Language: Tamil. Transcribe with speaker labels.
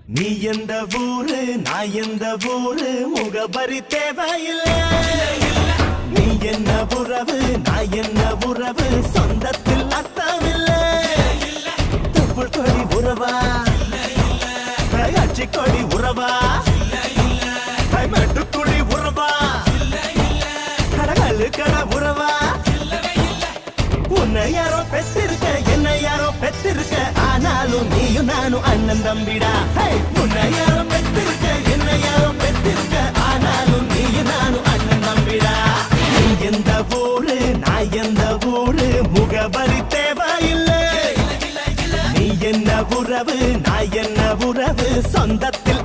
Speaker 1: நீ எந்த ஊரு நான் எந்த ஊரு முகபரி தேவையில்லை. நீ என்ன உறவு நான் என்ன உறவு சொந்தத்தில் அர்த்தமில்லை. தொப்புள் கொடி உறவா அச்சி கொடி உறவா மெட்டுக்குடி உறவா கடகல்லு கட உறவா. உன்னை யாரோ பெற்றிருக்க என்ன யாரோ பெற்றிருக்க ஆனாலும் நீயும் நானும் அண்ணன் தம்பிடா. உன்னை யாரோ பெற்றிருக்க என்ன யாரோ பெற்றிருக்க ஆனாலும் நீயும் நானும் அண்ணன் தம்பிடா. நீ எந்த ஊரு நான் எந்த ஊரு முகபரி தேவையில்லை. நீ என்ன உறவு நான் என்ன உறவு சொந்தத்தில்